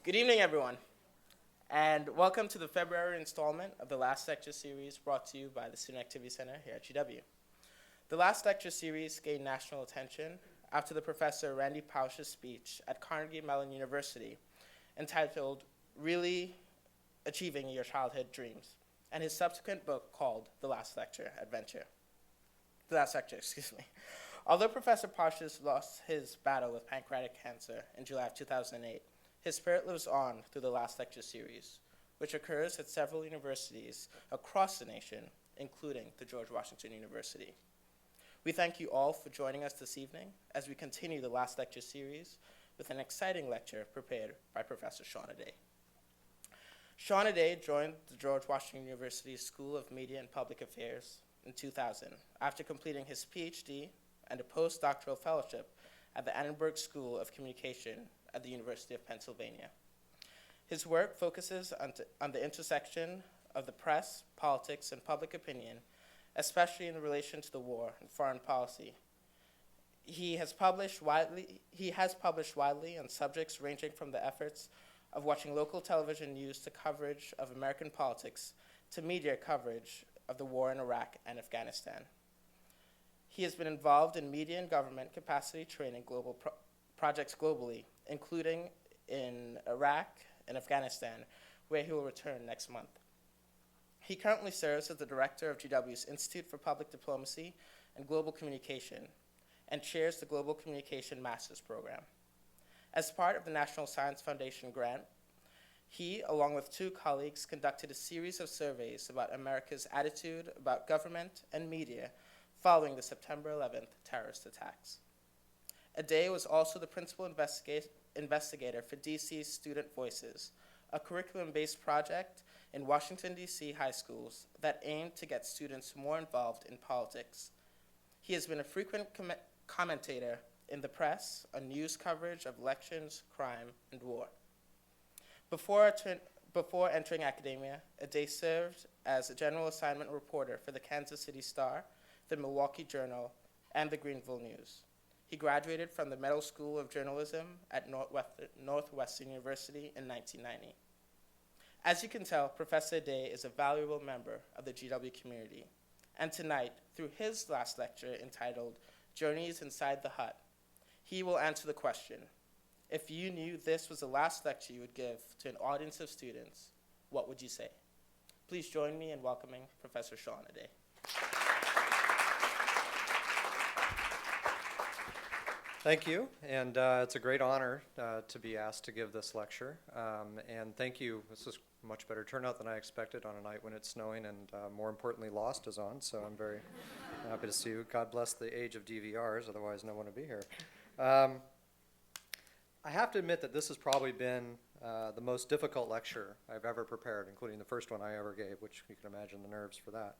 Good evening, everyone, and welcome to the February installment of the Last Lecture Series brought to you by the Student Activity Center here at GW. The Last Lecture Series gained national attention after the Professor Randy Pausch's speech at Carnegie Mellon University entitled Really Achieving Your Childhood Dreams, and his subsequent book called The Last Lecture. Although Professor Pausch lost his battle with pancreatic cancer in July of 2008, his spirit lives on through the Last Lecture Series, which occurs at several universities across the nation, including the George Washington University. We thank you all for joining us this evening as we continue the Last Lecture Series with an exciting lecture prepared by Professor Sean Aday. Sean Aday joined the George Washington University School of Media and Public Affairs in 2000 after completing his PhD and a postdoctoral fellowship at the Annenberg School of Communication at the University of Pennsylvania. His work focuses on the intersection of the press, politics, and public opinion, especially in relation to the war and foreign policy. He has published widely on subjects ranging from the efforts of watching local television news to coverage of American politics to media coverage of the war in Iraq and Afghanistan. He has been involved in media and government capacity training projects globally, including in Iraq and Afghanistan, where he will return next month. He currently serves as the director of GW's Institute for Public Diplomacy and Global Communication and chairs the Global Communication Master's Program. As part of the National Science Foundation grant, he, along with two colleagues, conducted a series of surveys about America's attitude about government and media following the September 11th terrorist attacks. Aday was also the principal investigator for DC's Student Voices, a curriculum-based project in Washington, D.C. high schools that aimed to get students more involved in politics. He has been a frequent commentator in the press on news coverage of elections, crime, and war. Before entering academia, Aday served as a general assignment reporter for the Kansas City Star, the Milwaukee Journal, and the Greenville News. He graduated from the Medill School of Journalism at Northwestern University in 1990. As you can tell, Professor Aday is a valuable member of the GW community. And tonight, through his last lecture entitled Journeys Inside the Hut, he will answer the question, if you knew this was the last lecture you would give to an audience of students, what would you say? Please join me in welcoming Professor Sean Aday. Thank you, and it's a great honor to be asked to give this lecture. And thank you. This is a much better turnout than I expected on a night when it's snowing and, more importantly, Lost is on, so I'm very happy to see you. God bless the age of DVRs, otherwise no one would be here. I have to admit that this has probably been the most difficult lecture I've ever prepared, including the first one I ever gave, which you can imagine the nerves for that.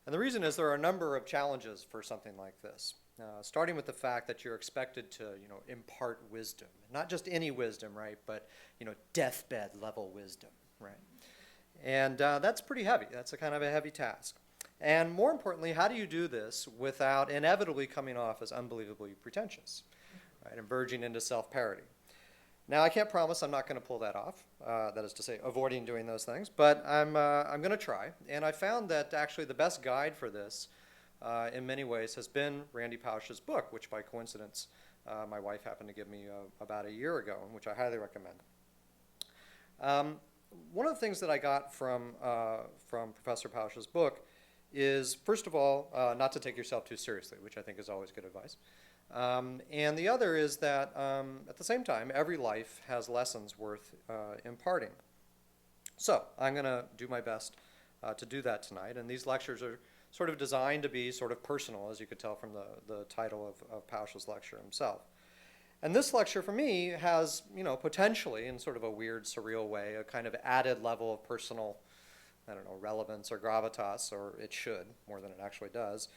And the reason is there are a number of challenges for something like this. Starting with the fact that you're expected to, impart wisdom. Not just any wisdom, right, but, deathbed level wisdom, right? And that's pretty heavy. That's a kind of a heavy task. And more importantly, how do you do this without inevitably coming off as unbelievably pretentious, right, and verging into self-parody? Now, I can't promise I'm not going to pull that off, that is to say, avoiding doing those things, but I'm going to try. And I found that actually the best guide for this in many ways has been Randy Pausch's book, which by coincidence my wife happened to give me about a year ago, and which I highly recommend. One of the things that I got from Professor Pausch's book is, first of all, not to take yourself too seriously, which I think is always good advice. And the other is that at the same time, every life has lessons worth imparting. So I'm going to do my best to do that tonight, and these lectures are sort of designed to be sort of personal, as you could tell from the title of Pausch's lecture himself. And this lecture for me has, potentially in sort of a weird, surreal way, a kind of added level of personal, relevance or gravitas, or it should, more than it actually does,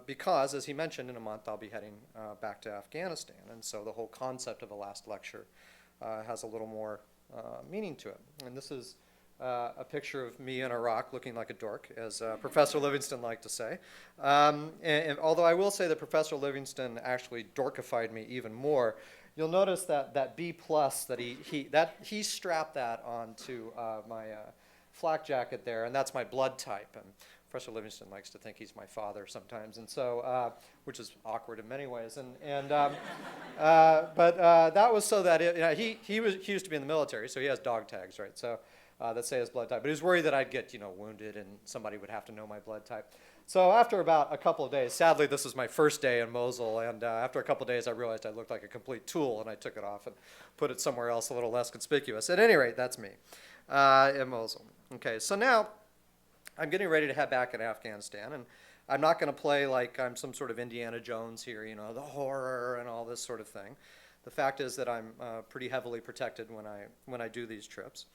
because, as he mentioned, in a month I'll be heading back to Afghanistan, and so the whole concept of the last lecture has a little more meaning to it. And this is a picture of me in Iraq looking like a dork, as Professor Livingston liked to say. And although I will say that Professor Livingston actually dorkified me even more you'll notice that B plus that he strapped that onto my flak jacket there, and that's my blood type. And Professor Livingston likes to think he's my father sometimes, and so which is awkward in many ways. But that was so that he used to be in the military, so he has dog tags, right? So that say his blood type. But he was worried that I'd get wounded and somebody would have to know my blood type. So after about a couple of days, sadly this was my first day in Mosul, and after a couple of days I realized I looked like a complete tool, and I took it off and put it somewhere else a little less conspicuous. At any rate, that's me in Mosul. Okay, so now I'm getting ready to head back in Afghanistan, and I'm not going to play like I'm some sort of Indiana Jones here, the horror and all this sort of thing. The fact is that I'm pretty heavily protected when I do these trips.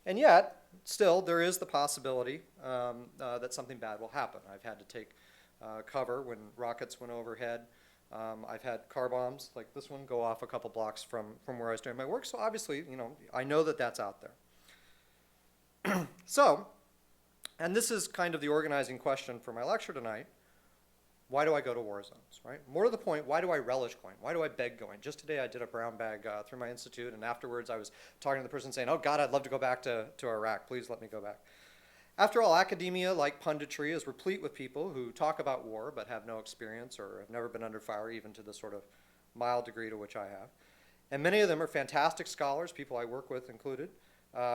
And yet, still, there is the possibility that something bad will happen. I've had to take cover when rockets went overhead. I've had car bombs like this one go off a couple blocks from where I was doing my work. So obviously, I know that that's out there. So, and this is kind of the organizing question for my lecture tonight. Why do I go to war zones, right? More to the point, why do I relish going? Why do I beg going? Just today I did a brown bag through my institute, and afterwards I was talking to the person saying, oh God, I'd love to go back to Iraq. Please let me go back. After all, academia, like punditry, is replete with people who talk about war but have no experience or have never been under fire, even to the sort of mild degree to which I have. And many of them are fantastic scholars, people I work with included,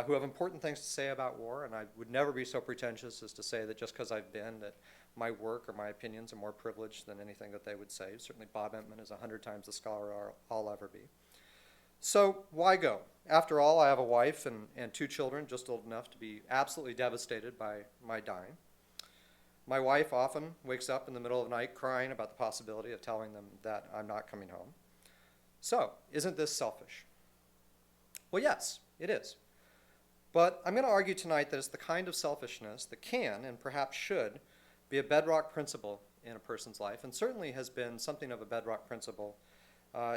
who have important things to say about war, and I would never be so pretentious as to say that just because I've been, that my work or my opinions are more privileged than anything that they would say. Certainly Bob Entman is 100 times the scholar I'll ever be. So why go? After all, I have a wife and 2 children just old enough to be absolutely devastated by my dying. My wife often wakes up in the middle of the night crying about the possibility of telling them that I'm not coming home. So, isn't this selfish? Well, yes, it is. But I'm going to argue tonight that it's the kind of selfishness that can, and perhaps should, be a bedrock principle in a person's life, and certainly has been something of a bedrock principle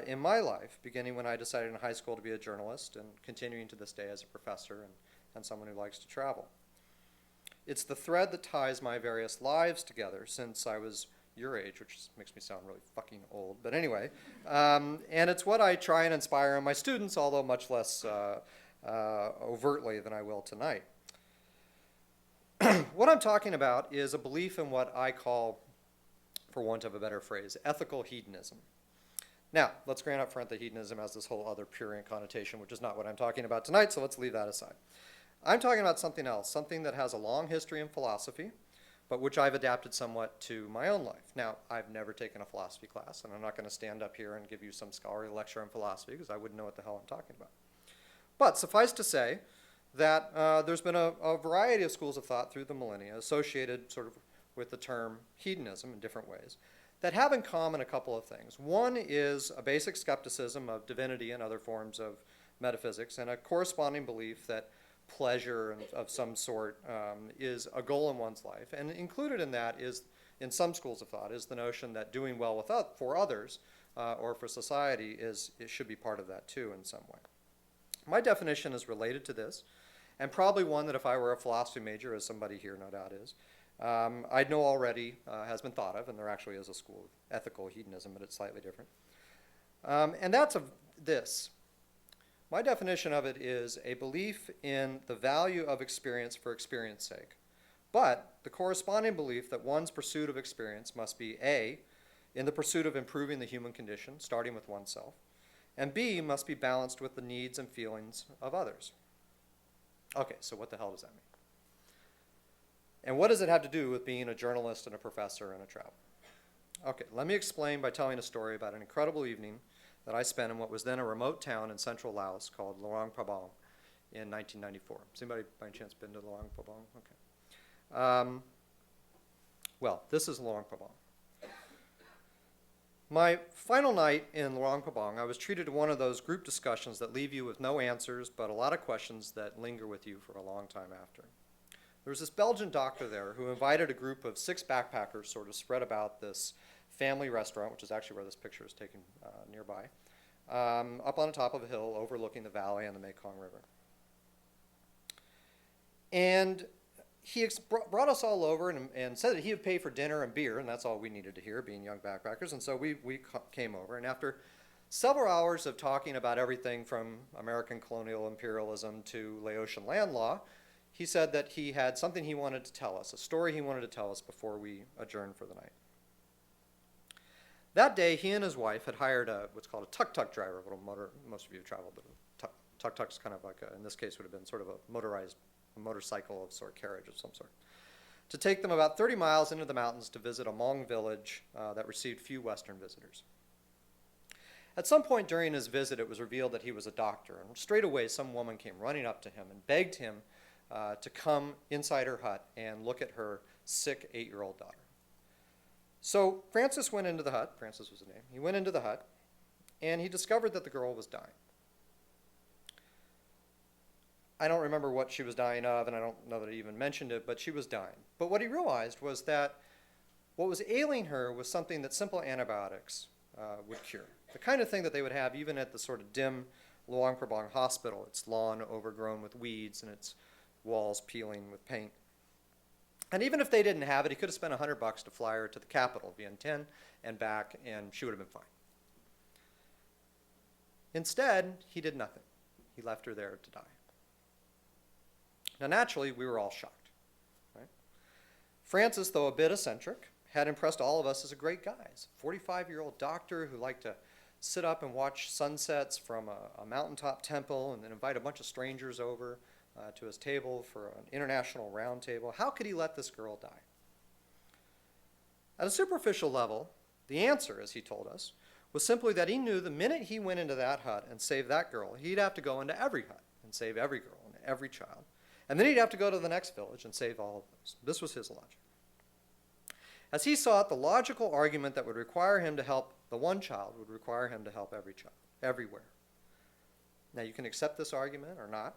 in my life, beginning when I decided in high school to be a journalist and continuing to this day as a professor and someone who likes to travel. It's the thread that ties my various lives together since I was your age, which makes me sound really fucking old, but anyway. And it's what I try and inspire in my students, although much less overtly than I will tonight. What I'm talking about is a belief in what I call, for want of a better phrase, ethical hedonism. Now, let's grant up front that hedonism has this whole other prurient connotation, which is not what I'm talking about tonight, so let's leave that aside. I'm talking about something else, something that has a long history in philosophy, but which I've adapted somewhat to my own life. Now, I've never taken a philosophy class, and I'm not going to stand up here and give you some scholarly lecture on philosophy, because I wouldn't know what the hell I'm talking about. But suffice to say that there's been a variety of schools of thought through the millennia associated sort of with the term hedonism in different ways that have in common a couple of things. One is a basic skepticism of divinity and other forms of metaphysics, and a corresponding belief that pleasure of some sort is a goal in one's life. And included in that is, in some schools of thought, is the notion that doing well for others or for society it should be part of that too in some way. My definition is related to this, and probably one that if I were a philosophy major, as somebody here no doubt is, I'd know already has been thought of, and there actually is a school of ethical hedonism, but it's slightly different. And that's this. My definition of it is a belief in the value of experience for experience's sake, but the corresponding belief that one's pursuit of experience must be A, in the pursuit of improving the human condition, starting with oneself, and B, must be balanced with the needs and feelings of others. Okay, so what the hell does that mean? And what does it have to do with being a journalist and a professor and a traveler? Okay, let me explain by telling a story about an incredible evening that I spent in what was then a remote town in central Laos called Luang Prabang in 1994. Has anybody by any chance been to Luang Prabang? Okay. Well, this is Luang Prabang. My final night in Luang Prabang, I was treated to one of those group discussions that leave you with no answers, but a lot of questions that linger with you for a long time after. There was this Belgian doctor there who invited a group of 6 backpackers sort of spread about this family restaurant, which is actually where this picture is taken nearby, up on the top of a hill overlooking the valley and the Mekong River. And he brought us all over and said that he would pay for dinner and beer, and that's all we needed to hear, being young backpackers. And so we came over, and after several hours of talking about everything from American colonial imperialism to Laotian land law, he said that he had something he wanted to tell us, a story he wanted to tell us before we adjourned for the night. That day, he and his wife had hired what's called a tuk-tuk driver, a little motor. Most of you have traveled, but tuk-tuk's kind of like, in this case, would have been sort of a motorcycle of sort of carriage of some sort, to take them about 30 miles into the mountains to visit a Hmong village that received few Western visitors. At some point during his visit, it was revealed that he was a doctor, and straight away some woman came running up to him and begged him to come inside her hut and look at her sick 8-year-old daughter. So Francis went into the hut. Francis was the name. He went into the hut, and he discovered that the girl was dying. I don't remember what she was dying of, and I don't know that he even mentioned it, but she was dying. But what he realized was that what was ailing her was something that simple antibiotics would cure. The kind of thing that they would have even at the sort of dim Luang Prabang hospital, its lawn overgrown with weeds and its walls peeling with paint. And even if they didn't have it, he could have spent $100 to fly her to the capital, Vientiane, and back, and she would have been fine. Instead, he did nothing. He left her there to die. Now, naturally, we were all shocked. Right? Francis, though a bit eccentric, had impressed all of us as a great guy. He's a 45-year-old doctor who liked to sit up and watch sunsets from a mountaintop temple and then invite a bunch of strangers over to his table for an international round table. How could he let this girl die? At a superficial level, the answer, as he told us, was simply that he knew the minute he went into that hut and saved that girl, he'd have to go into every hut and save every girl and every child. And then he'd have to go to the next village and save all of those. This was his logic. As he saw it, the logical argument that would require him to help the one child would require him to help every child, everywhere. Now, you can accept this argument or not.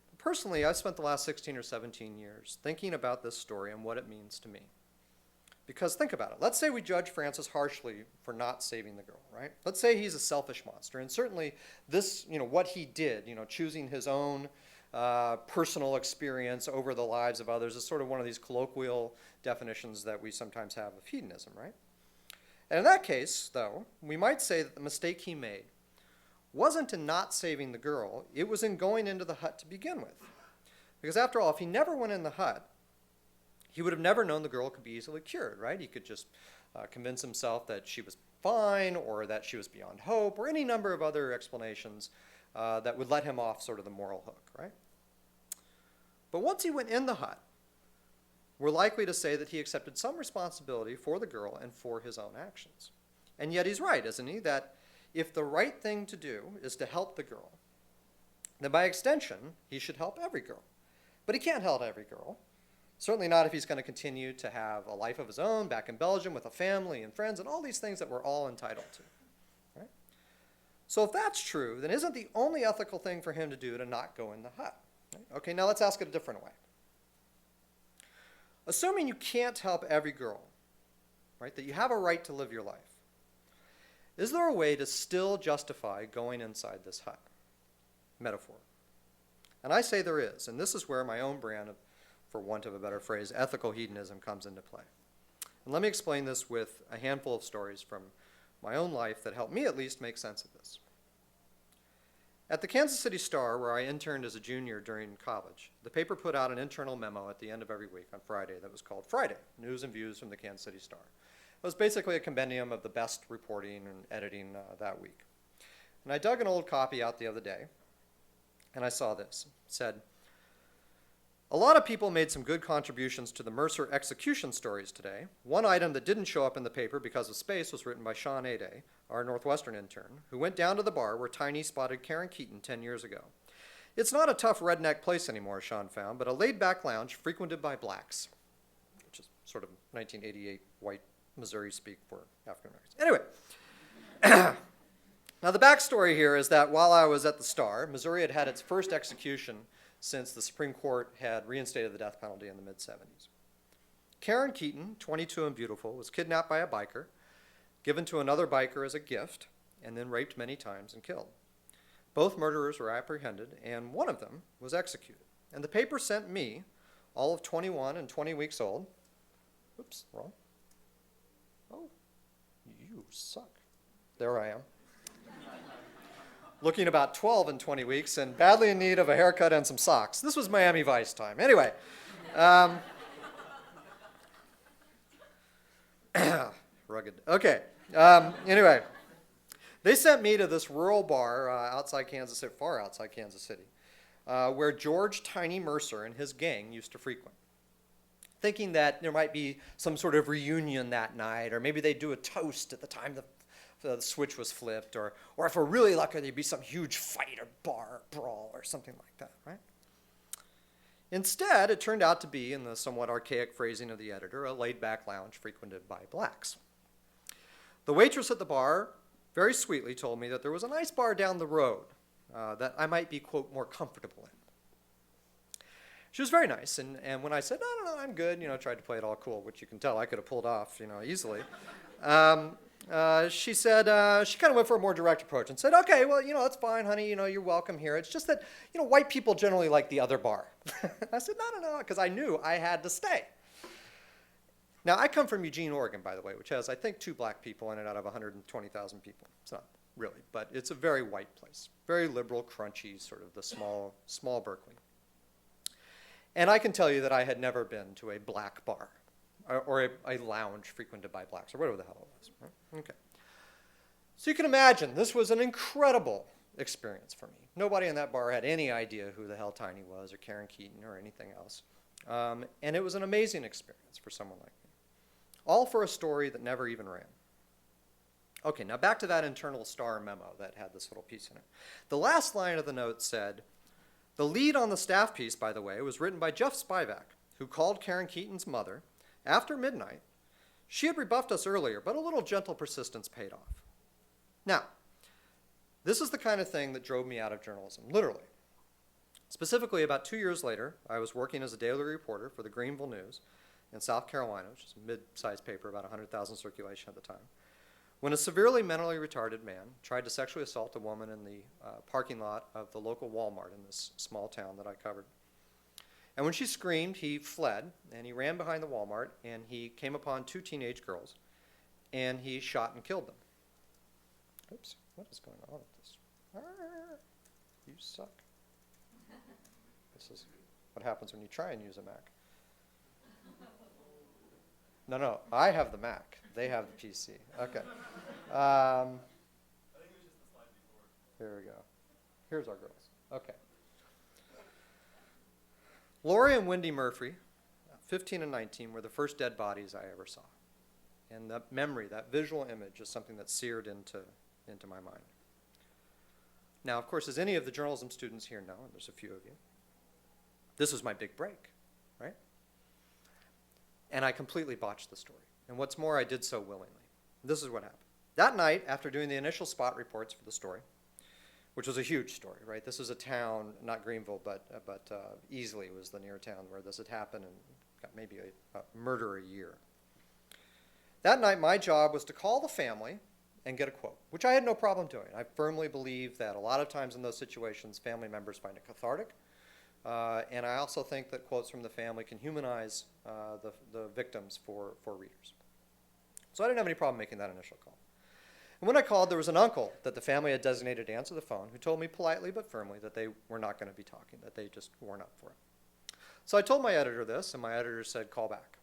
But personally, I've spent the last 16 or 17 years thinking about this story and what it means to me. Because think about it. Let's say we judge Francis harshly for not saving the girl, right? Let's say he's a selfish monster. And certainly this, what he did, choosing his own personal experience over the lives of others is sort of one of these colloquial definitions that we sometimes have of hedonism, right? And in that case, though, we might say that the mistake he made wasn't in not saving the girl, it was in going into the hut to begin with. Because after all, if he never went in the hut, he would have never known the girl could be easily cured, right? He could just convince himself that she was fine or that she was beyond hope or any number of other explanations that would let him off sort of the moral hook, right? But once he went in the hut, we're likely to say that he accepted some responsibility for the girl and for his own actions. And yet he's right, isn't he, that if the right thing to do is to help the girl, then by extension, he should help every girl. But he can't help every girl. Certainly not if he's going to continue to have a life of his own back in Belgium with a family and friends and all these things that we're all entitled to. Right? So if that's true, then isn't the only ethical thing for him to do to not go in the hut? Right? Okay, now let's ask it a different way. Assuming you can't help every girl, right, that you have a right to live your life, is there a way to still justify going inside this hut? Metaphor. And I say there is, and this is where my own brand of, for want of a better phrase, ethical hedonism comes into play. And let me explain this with a handful of stories from my own life that help me at least make sense of this. At the Kansas City Star, where I interned as a junior during college, the paper put out an internal memo at the end of every week on Friday that was called Friday, News and Views from the Kansas City Star. It was basically a compendium of the best reporting and editing that week. And I dug an old copy out the other day, and I saw this. It said, "A lot of people made some good contributions to the Mercer execution stories today. One item that didn't show up in the paper because of space was written by Sean Aday, our Northwestern intern, who went down to the bar where Tiny spotted Karen Keaton 10 years ago. It's not a tough redneck place anymore, Sean found, but a laid-back lounge frequented by blacks," which is sort of 1988 white Missouri speak for African Americans. Anyway, now the backstory here is that while I was at the Star, Missouri had had its first execution since the Supreme Court had reinstated the death penalty in the mid-70s. Karen Keaton, 22 and beautiful, was kidnapped by a biker, given to another biker as a gift, and then raped many times and killed. Both murderers were apprehended, and one of them was executed. And the paper sent me, all of 21 and 20 weeks old, oops, wrong. Oh, you suck. There I am. looking about 12 in 20 weeks, and badly in need of a haircut and some socks. This was Miami Vice time. Anyway, rugged. Okay. Anyway, they sent me to this rural bar outside Kansas City, far outside Kansas City, where George Tiny Mercer and his gang used to frequent, thinking that there might be some sort of reunion that night, or maybe they'd do a toast at the time the switch was flipped, or if we're really lucky, there'd be some huge fight or bar brawl or something like that, right? Instead, it turned out to be, in the somewhat archaic phrasing of the editor, a laid-back lounge frequented by blacks. The waitress at the bar very sweetly told me that there was a nice bar down the road that I might be, quote, more comfortable in. She was very nice, and when I said, no, I'm good, tried to play it all cool, which you can tell I could have pulled off, easily. She said, she kind of went for a more direct approach and said, okay, well, that's fine, honey, you're welcome here. It's just that, white people generally like the other bar. I said, no, because I knew I had to stay. Now, I come from Eugene, Oregon, by the way, which has, I think, 2 black people in it out of 120,000 people. It's not really, but it's a very white place. Very liberal, crunchy, sort of the small Berkeley. And I can tell you that I had never been to a black bar or a lounge frequented by blacks, or whatever the hell it was. Right? Okay. So you can imagine, this was an incredible experience for me. Nobody in that bar had any idea who the hell Tiny was, or Karen Keaton, or anything else. And it was an amazing experience for someone like me. All for a story that never even ran. Okay, now back to that internal star memo that had this little piece in it. The last line of the note said, the lead on the staff piece, by the way, was written by Jeff Spivak, who called Karen Keaton's mother after midnight. She had rebuffed us earlier, but a little gentle persistence paid off. Now, this is the kind of thing that drove me out of journalism, literally. Specifically, about 2 years later, I was working as a daily reporter for the Greenville News in South Carolina, which is a mid-sized paper, about 100,000 circulation at the time, when a severely mentally retarded man tried to sexually assault a woman in the parking lot of the local Walmart in this small town that I covered. And when she screamed, he fled, and he ran behind the Walmart, and he came upon 2 teenage girls, and he shot and killed them. Oops, what is going on with this? You suck. This is what happens when you try and use a Mac. No, I have the Mac. They have the PC. Okay. I think it was just the slide before. Here we go. Here's our girls. Okay. Lori and Wendy Murphy, 15 and 19, were the first dead bodies I ever saw. And that memory, that visual image, is something that's seared into my mind. Now, of course, as any of the journalism students here know, and there's a few of you, this was my big break, right? And I completely botched the story. And what's more, I did so willingly. This is what happened. That night, after doing the initial spot reports for the story, which was a huge story, right? This is a town, not Greenville, but Easley was the near town where this had happened, and got maybe a murder a year. That night, my job was to call the family and get a quote, which I had no problem doing. I firmly believe that a lot of times in those situations, family members find it cathartic. And I also think that quotes from the family can humanize the victims for readers. So I didn't have any problem making that initial call. And when I called, there was an uncle that the family had designated to answer the phone who told me politely but firmly that they were not going to be talking, that they just weren't up for it. So I told my editor this, and my editor said, call back.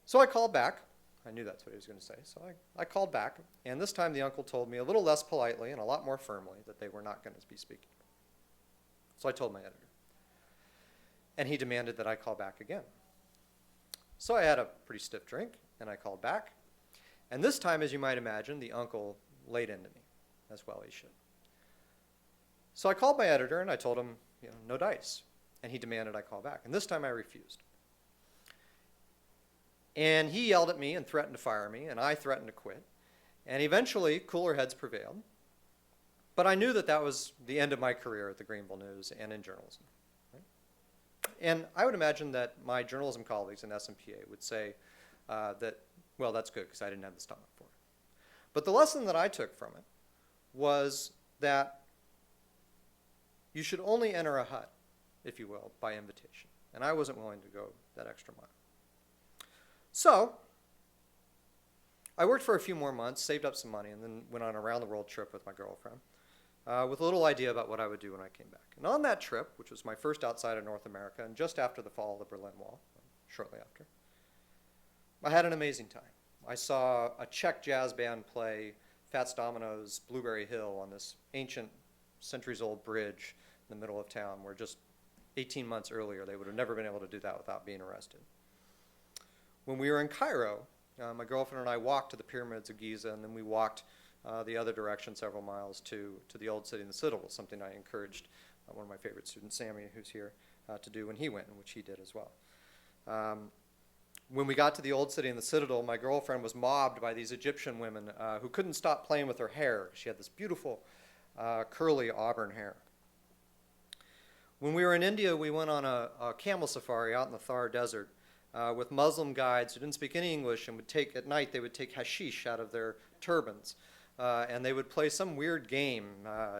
So I called back. I knew that's what he was going to say. So I called back, and this time the uncle told me a little less politely and a lot more firmly that they were not going to be speaking. So I told my editor. And he demanded that I call back again. So I had a pretty stiff drink, and I called back. And this time, as you might imagine, the uncle laid into me, as well he should. So I called my editor, and I told him, no dice. And he demanded I call back. And this time I refused. And he yelled at me and threatened to fire me, and I threatened to quit. And eventually, cooler heads prevailed. But I knew that that was the end of my career at the Greenville News and in journalism. Right? And I would imagine that my journalism colleagues in SMPA would say that, well, that's good because I didn't have the stomach for it. But the lesson that I took from it was that you should only enter a hut, if you will, by invitation. And I wasn't willing to go that extra mile. So I worked for a few more months, saved up some money, and then went on a round-the-world trip with my girlfriend. with a little idea about what I would do when I came back. And on that trip, which was my first outside of North America, and just after the fall of the Berlin Wall, shortly after, I had an amazing time. I saw a Czech jazz band play Fats Domino's Blueberry Hill on this ancient, centuries-old bridge in the middle of town where just 18 months earlier they would have never been able to do that without being arrested. When we were in Cairo, my girlfriend and I walked to the pyramids of Giza, and then we walked the other direction several miles to the old city and the citadel, something I encouraged one of my favorite students, Sammy, who's here, to do when he went, and which he did as well. When we got to the old city and the citadel, my girlfriend was mobbed by these Egyptian women who couldn't stop playing with her hair. She had this beautiful curly auburn hair. When we were in India, we went on a camel safari out in the Thar Desert with Muslim guides who didn't speak any English, and at night they would take hashish out of their turbans. And they would play some weird game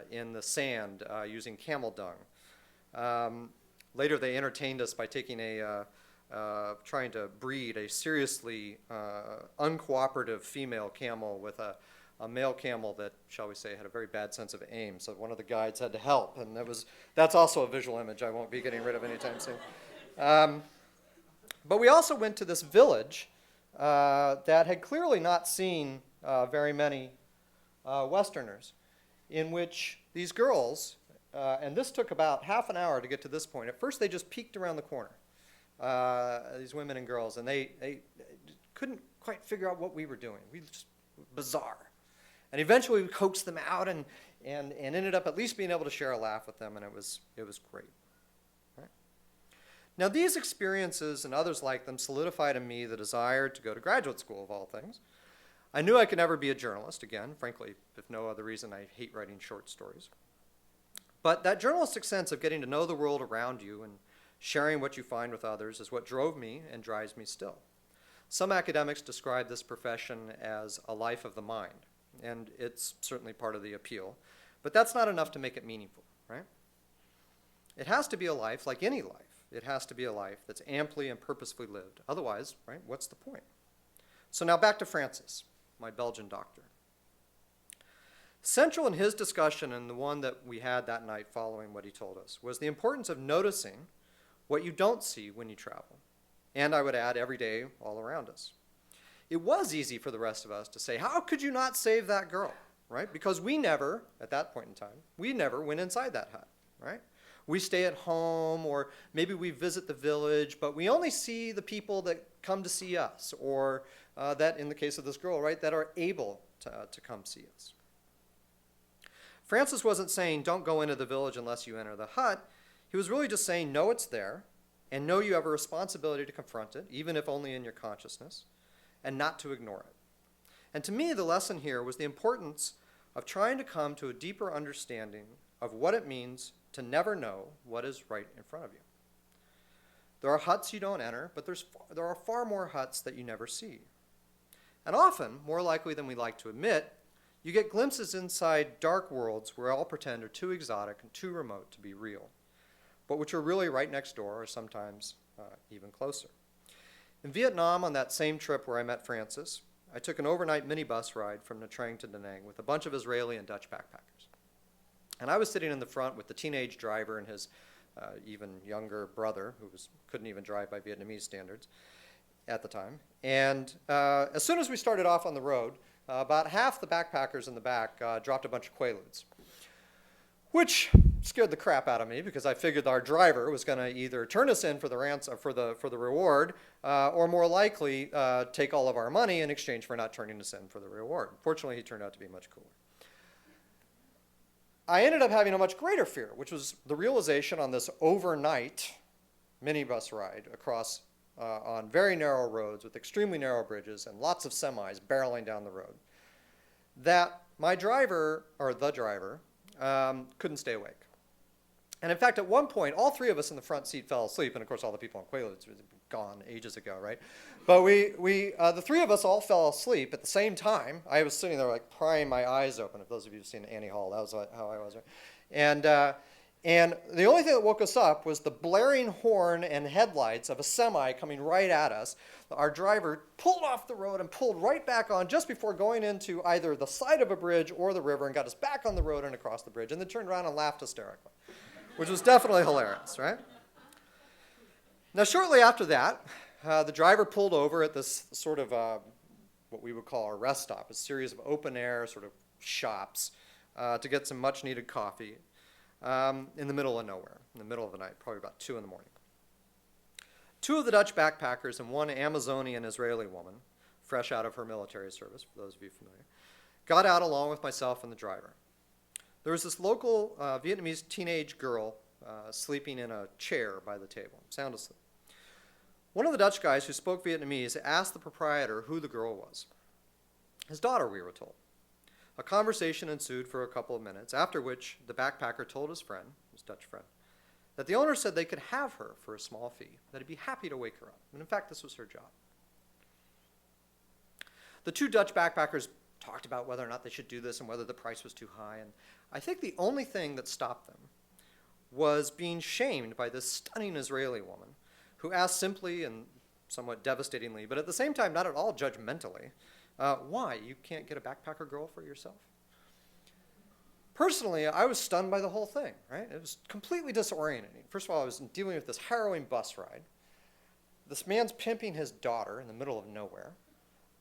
in the sand using camel dung. Later they entertained us by taking trying to breed a seriously uncooperative female camel with a male camel that, shall we say, had a very bad sense of aim. So one of the guides had to help, and that's also a visual image I won't be getting rid of anytime soon. But we also went to this village that had clearly not seen very many Westerners, in which these girls, and this took about half an hour to get to this point. At first they just peeked around the corner, these women and girls, and they couldn't quite figure out what we were doing. We just bizarre. And eventually we coaxed them out and ended up at least being able to share a laugh with them, and it was great. Right? Now these experiences and others like them solidified in me the desire to go to graduate school, of all things. I knew I could never be a journalist, again, frankly, if no other reason, I hate writing short stories. But that journalistic sense of getting to know the world around you and sharing what you find with others is what drove me and drives me still. Some academics describe this profession as a life of the mind, and it's certainly part of the appeal. But that's not enough to make it meaningful, right? It has to be a life like any life. It has to be a life that's amply and purposefully lived. Otherwise, right, what's the point? So now back to Francis, my Belgian doctor. Central in his discussion, and the one that we had that night following what he told us, was the importance of noticing what you don't see when you travel. And I would add, every day, all around us. It was easy for the rest of us to say, how could you not save that girl, right? Because we never, at that point in time, we never went inside that hut, right? We stay at home, or maybe we visit the village, but we only see the people that come to see us, or that, in the case of this girl, right, that are able to come see us. Francis wasn't saying, don't go into the village unless you enter the hut. He was really just saying, know it's there, and know you have a responsibility to confront it, even if only in your consciousness, and not to ignore it. And to me, the lesson here was the importance of trying to come to a deeper understanding of what it means to never know what is right in front of you. There are huts you don't enter, but there are far more huts that you never see. And often, more likely than we like to admit, you get glimpses inside dark worlds where all pretend are too exotic and too remote to be real, but which are really right next door, or sometimes even closer. In Vietnam, on that same trip where I met Francis, I took an overnight minibus ride from Nha Trang to Da Nang with a bunch of Israeli and Dutch backpackers. And I was sitting in the front with the teenage driver and his even younger brother, who couldn't even drive by Vietnamese standards at the time. And as soon as we started off on the road, about half the backpackers in the back dropped a bunch of Quaaludes, which scared the crap out of me because I figured our driver was going to either turn us in for the ransom, for the reward, or more likely take all of our money in exchange for not turning us in for the reward. Fortunately, he turned out to be much cooler. I ended up having a much greater fear, which was the realization on this overnight minibus ride across on very narrow roads with extremely narrow bridges and lots of semis barreling down the road, that my driver, or the driver, couldn't stay awake. And in fact, at one point, all three of us in the front seat fell asleep, and of course all the people on Quaaludes were gone ages ago, right? But the three of us all fell asleep at the same time. I was sitting there like prying my eyes open. If those of you have seen Annie Hall, that was how I was, right? And the only thing that woke us up was the blaring horn and headlights of a semi coming right at us. Our driver pulled off the road and pulled right back on just before going into either the side of a bridge or the river and got us back on the road and across the bridge, and then turned around and laughed hysterically, which was definitely hilarious, right? Now, shortly after that, the driver pulled over at this sort of what we would call a rest stop, a series of open-air sort of shops to get some much-needed coffee in the middle of nowhere, in the middle of the night, probably about 2 in the morning. 2 of the Dutch backpackers and 1 Amazonian Israeli woman, fresh out of her military service, for those of you familiar, got out along with myself and the driver. There was this local Vietnamese teenage girl sleeping in a chair by the table, sound asleep. One of the Dutch guys who spoke Vietnamese asked the proprietor who the girl was. His daughter, we were told. A conversation ensued for a couple of minutes, after which the backpacker told his friend, his Dutch friend, that the owner said they could have her for a small fee, that he'd be happy to wake her up. And in fact, this was her job. The 2 Dutch backpackers talked about whether or not they should do this and whether the price was too high. And I think the only thing that stopped them was being shamed by this stunning Israeli woman who asked simply and somewhat devastatingly, but at the same time not at all judgmentally, why? You can't get a backpacker girl for yourself? Personally, I was stunned by the whole thing, right? It was completely disorienting. First of all, I was dealing with this harrowing bus ride. This man's pimping his daughter in the middle of nowhere.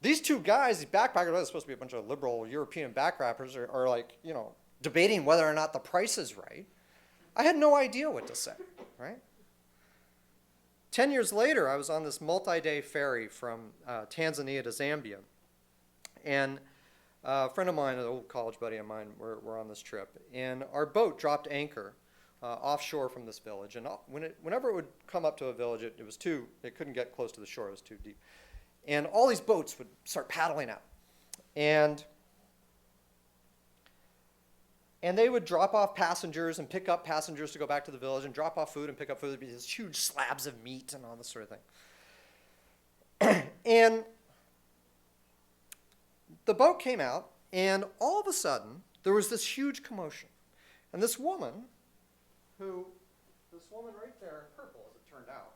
These 2 guys, these backpackers, they're supposed to be a bunch of liberal European backpackers, are like, debating whether or not the price is right. I had no idea what to say, right? 10 years later, I was on this multi-day ferry from Tanzania to Zambia. And a friend of mine, an old college buddy of mine, were on this trip. And our boat dropped anchor offshore from this village. And whenever it would come up to a village, it couldn't get close to the shore, it was too deep. And all these boats would start paddling out. And they would drop off passengers and pick up passengers to go back to the village and drop off food and pick up food. There'd be these huge slabs of meat and all this sort of thing. And the boat came out, and all of a sudden, there was this huge commotion. And this woman right there in purple, as it turned out,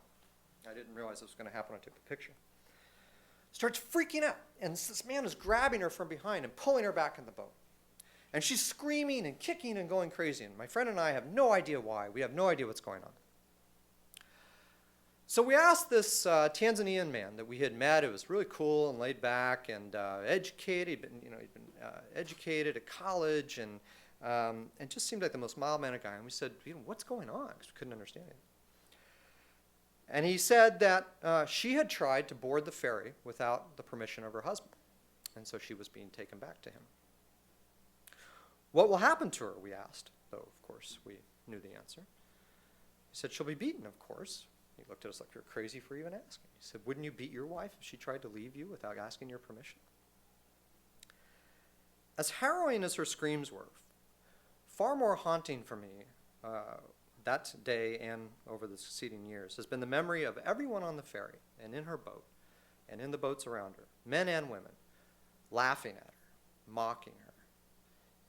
I didn't realize this was going to happen when I took the picture, starts freaking out. And this man is grabbing her from behind and pulling her back in the boat. And she's screaming and kicking and going crazy. And my friend and I have no idea why. We have no idea what's going on. So we asked this Tanzanian man that we had met. It was really cool and laid back and educated. He'd been educated at college and just seemed like the most mild-mannered guy. And we said, what's going on? Because we couldn't understand it. And he said that she had tried to board the ferry without the permission of her husband. And so she was being taken back to him. What will happen to her, we asked, though, of course, we knew the answer. He said, she'll be beaten, of course. He looked at us like we were crazy for even asking. He said, wouldn't you beat your wife if she tried to leave you without asking your permission? As harrowing as her screams were, far more haunting for me that day and over the succeeding years has been the memory of everyone on the ferry and in her boat and in the boats around her, men and women, laughing at her, mocking her.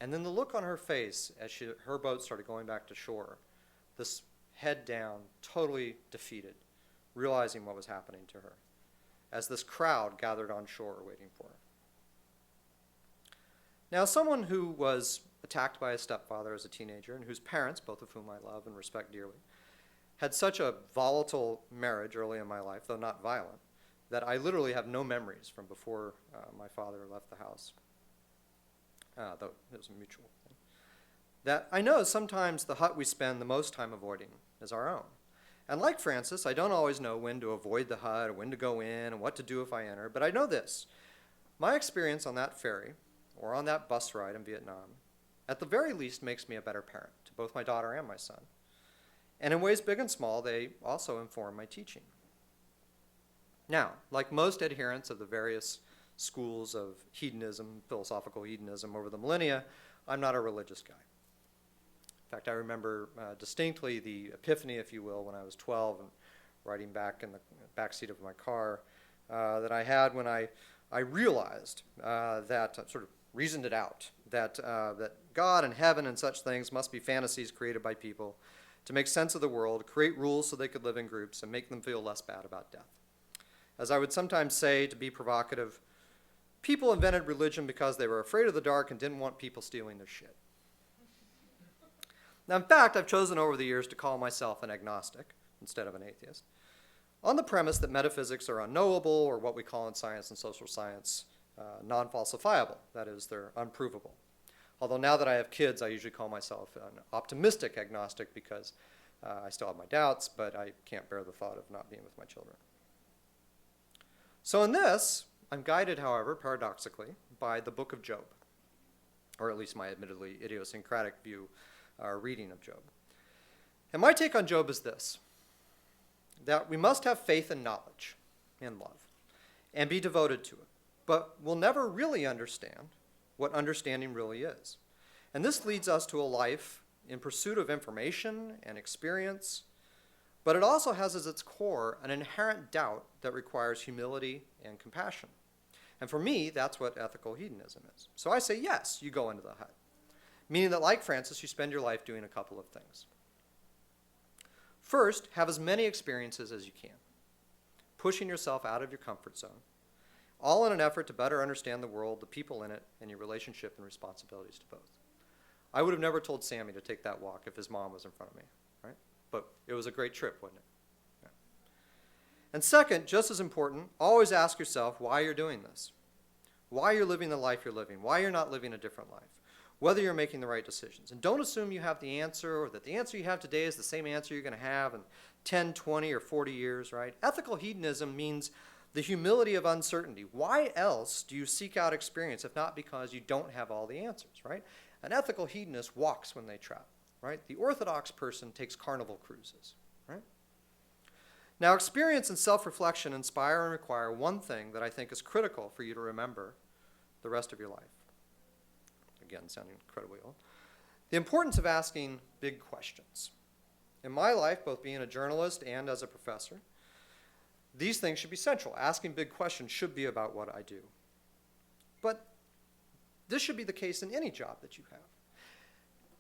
And then the look on her face as her boat started going back to shore, this head down, totally defeated, realizing what was happening to her, as this crowd gathered on shore waiting for her. Now, someone who was attacked by a stepfather as a teenager and whose parents, both of whom I love and respect dearly, had such a volatile marriage early in my life, though not violent, that I literally have no memories from before my father left the house. Though it was a mutual thing, that I know sometimes the hut we spend the most time avoiding is our own. And like Francis, I don't always know when to avoid the hut or when to go in and what to do if I enter, but I know this. My experience on that ferry or on that bus ride in Vietnam, at the very least makes me a better parent to both my daughter and my son. And in ways big and small, they also inform my teaching. Now, like most adherents of the various schools of hedonism, philosophical hedonism over the millennia, I'm not a religious guy. In fact, I remember distinctly the epiphany, if you will, when I was 12 and riding back in the backseat of my car that I had when I realized that, sort of reasoned it out, that God and heaven and such things must be fantasies created by people to make sense of the world, create rules so they could live in groups, and make them feel less bad about death. As I would sometimes say, to be provocative, people invented religion because they were afraid of the dark and didn't want people stealing their shit. Now, in fact, I've chosen over the years to call myself an agnostic instead of an atheist, on the premise that metaphysics are unknowable, or what we call in science and social science, non-falsifiable. That is, they're unprovable. Although now that I have kids, I usually call myself an optimistic agnostic because I still have my doubts, but I can't bear the thought of not being with my children. So in this, I'm guided, however, paradoxically, by the book of Job, or at least my admittedly idiosyncratic view reading of Job. And my take on Job is this, that we must have faith and knowledge and love and be devoted to it, but we'll never really understand what understanding really is. And this leads us to a life in pursuit of information and experience, but it also has as its core an inherent doubt that requires humility and compassion. And for me, that's what ethical hedonism is. So I say, yes, you go into the hut, meaning that, like Francis, you spend your life doing a couple of things. First, have as many experiences as you can, pushing yourself out of your comfort zone, all in an effort to better understand the world, the people in it, and your relationship and responsibilities to both. I would have never told Sammy to take that walk if his mom was in front of me, right? But it was a great trip, wasn't it? Yeah. And second, just as important, always ask yourself why you're doing this, why you're living the life you're living, why you're not living a different life, whether you're making the right decisions. And don't assume you have the answer, or that the answer you have today is the same answer you're going to have in 10, 20, or 40 years, right? Ethical hedonism means the humility of uncertainty. Why else do you seek out experience if not because you don't have all the answers, right? An ethical hedonist walks when they travel, right? The orthodox person takes carnival cruises, right? Now, experience and self-reflection inspire and require one thing that I think is critical for you to remember the rest of your life. Again, sounding incredibly old. The importance of asking big questions. In my life, both being a journalist and as a professor, these things should be central. Asking big questions should be about what I do. But this should be the case in any job that you have.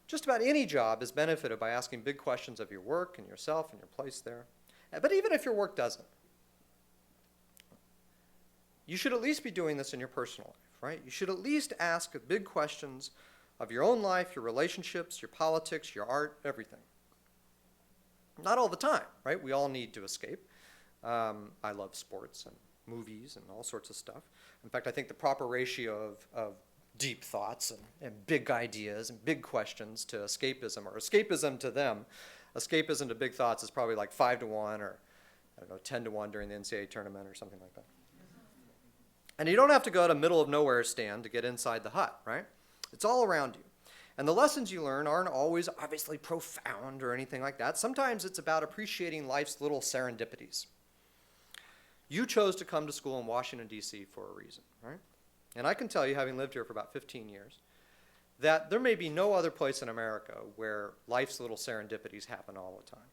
Just about any job is benefited by asking big questions of your work and yourself and your place there. But even if your work doesn't, you should at least be doing this in your personal life, right? You should at least ask big questions of your own life, your relationships, your politics, your art, everything. Not all the time, right? We all need to escape. I love sports and movies and all sorts of stuff. In fact, I think the proper ratio of deep thoughts and big ideas and big questions to escapism, or escapism to them, escapism to big thoughts is probably like 5-1 or, I don't know, 10-1 during the NCAA tournament or something like that. And you don't have to go to middle of nowhere stand to get inside the hut, right? It's all around you. And the lessons you learn aren't always obviously profound or anything like that. Sometimes it's about appreciating life's little serendipities. You chose to come to school in Washington, D.C. for a reason, right? And I can tell you, having lived here for about 15 years, that there may be no other place in America where life's little serendipities happen all the time.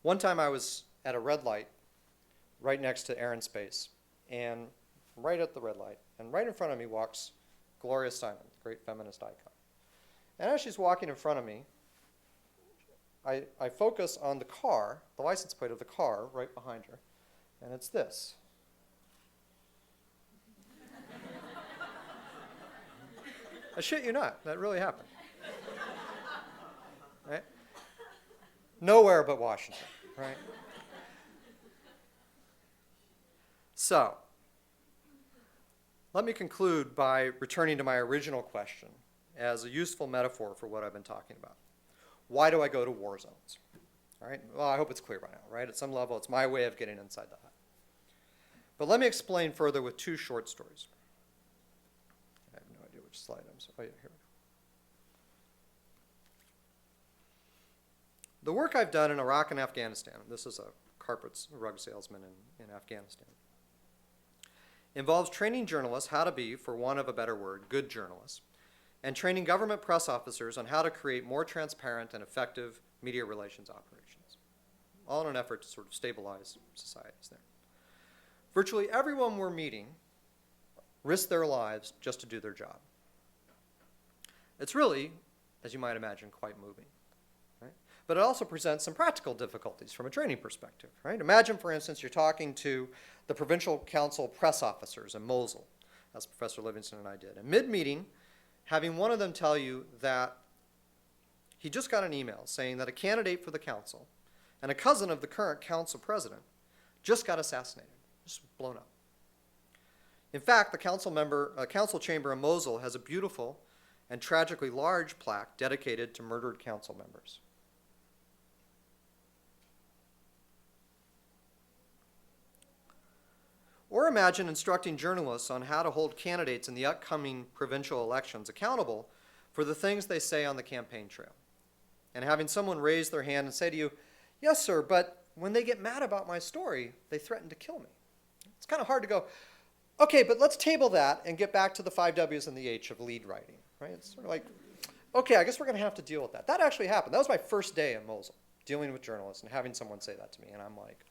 One time I was at a red light right next to Air and Space, and right at the red light, and right in front of me walks Gloria Steinem, the great feminist icon. And as she's walking in front of me, I focus on the car, the license plate of the car right behind her, and it's this. I shit you not, that really happened. Right? Nowhere but Washington, right? So, let me conclude by returning to my original question as a useful metaphor for what I've been talking about. Why do I go to war zones? All right? Well, I hope it's clear by now, right? At some level, it's my way of getting inside the hut. But let me explain further with 2 short stories. I have no idea which slide I'm so. Oh, yeah, here we go. The work I've done in Iraq and Afghanistan, this is a carpets rug salesman in Afghanistan, involves training journalists how to be, for want of a better word, good journalists, and training government press officers on how to create more transparent and effective media relations operations, all in an effort to sort of stabilize societies there. Virtually everyone we're meeting risk their lives just to do their job. It's really, as you might imagine, quite moving. Right? But it also presents some practical difficulties from a training perspective. Right? Imagine, for instance, you're talking to the provincial council press officers in Mosul, as Professor Livingston and I did. And mid-meeting, having one of them tell you that he just got an email saying that a candidate for the council and a cousin of the current council president just got assassinated, just blown up. In fact, the council chamber in Mosul has a beautiful and tragically large plaque dedicated to murdered council members. Or imagine instructing journalists on how to hold candidates in the upcoming provincial elections accountable for the things they say on the campaign trail. And having someone raise their hand and say to you, "Yes, sir, but when they get mad about my story, they threaten to kill me." It's kind of hard to go, okay, but let's table that and get back to the 5 W's and the H of lead writing, right? It's sort of like, okay, I guess we're going to have to deal with that. That actually happened. That was my first day in Mosul, dealing with journalists and having someone say that to me. And I'm like,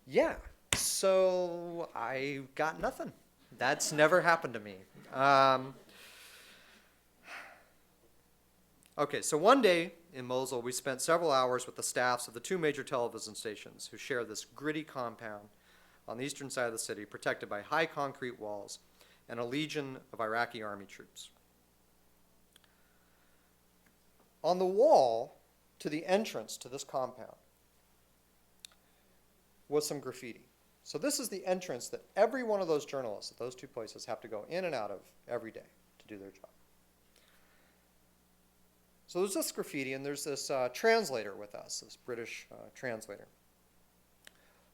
yeah, so I got nothing. That's never happened to me. Okay, so one day in Mosul, we spent several hours with the staffs of the 2 major television stations who share this gritty compound on the eastern side of the city, protected by high concrete walls and a legion of Iraqi army troops. On the wall to the entrance to this compound was some graffiti. So this is the entrance that every one of those journalists at those 2 places have to go in and out of every day to do their job. So there's this graffiti, and there's this translator with us, this British translator,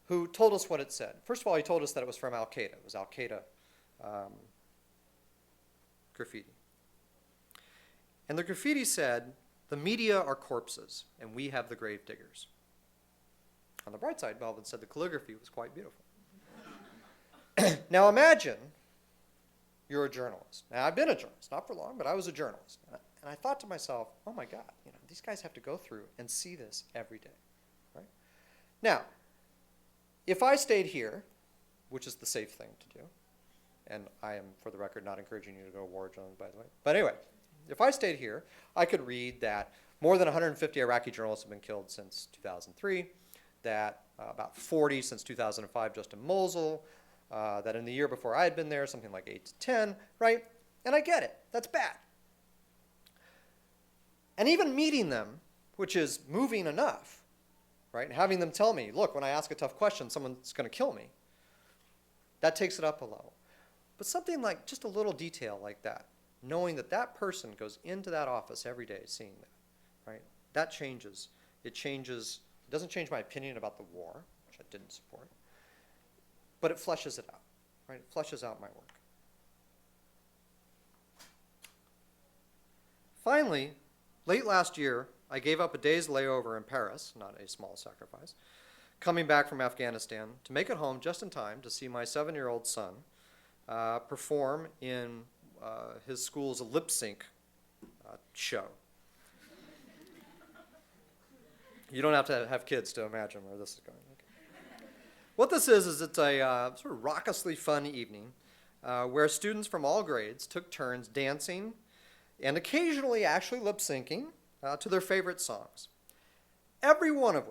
who told us what it said. First of all, he told us that it was from Al-Qaeda. It was Al-Qaeda graffiti. And the graffiti said, "The media are corpses, and we have the grave diggers." On the bright side, Melvin said the calligraphy was quite beautiful. Now imagine you're a journalist. Now, I've been a journalist, not for long, but I was a journalist. And I thought to myself, oh my God, these guys have to go through and see this every day. Right? Now, if I stayed here, which is the safe thing to do, and I am, for the record, not encouraging you to go to war, John, by the way. But anyway, if I stayed here, I could read that more than 150 Iraqi journalists have been killed since 2003, that about 40 since 2005 just in Mosul, that in the year before I had been there, something like 8 to 10, right? And I get it. That's bad. And even meeting them, which is moving enough, right? And having them tell me, look, when I ask a tough question, someone's going to kill me. That takes it up a level. But something like just a little detail like that, knowing that that person goes into that office every day seeing that, right? That changes. It doesn't change my opinion about the war, which I didn't support, but it fleshes it out, right? It fleshes out my work. Finally, late last year, I gave up a day's layover in Paris, not a small sacrifice, coming back from Afghanistan to make it home just in time to see my 7-year-old son perform in his school's lip sync show. You don't have to have kids to imagine where this is going. Okay. What this is it's a sort of raucously fun evening where students from all grades took turns dancing and occasionally actually lip syncing to their favorite songs. Every one of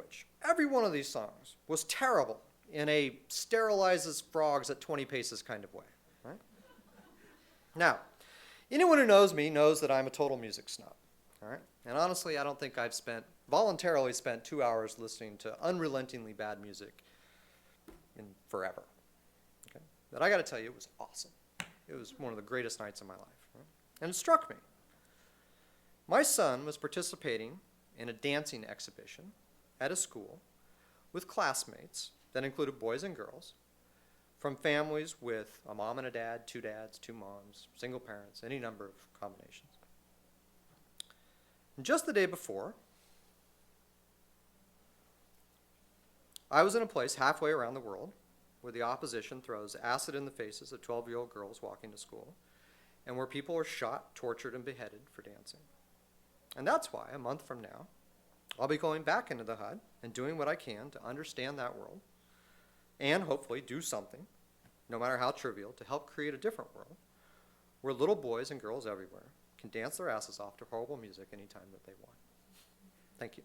these songs was terrible in a sterilizes frogs at 20 paces kind of way. Right? Now, anyone who knows me knows that I'm a total music snob. All right? And honestly, I don't think I've voluntarily spent 2 hours listening to unrelentingly bad music in forever. Okay? But I got to tell you, it was awesome. It was one of the greatest nights of my life. Right? And it struck me. My son was participating in a dancing exhibition at a school with classmates that included boys and girls from families with a mom and a dad, 2 dads, 2 moms, single parents, any number of combinations. And just the day before, I was in a place halfway around the world where the opposition throws acid in the faces of 12-year-old girls walking to school, and where people are shot, tortured, and beheaded for dancing. And that's why, a month from now, I'll be going back into the HUD and doing what I can to understand that world and hopefully do something, no matter how trivial, to help create a different world where little boys and girls everywhere can dance their asses off to horrible music anytime that they want. Thank you.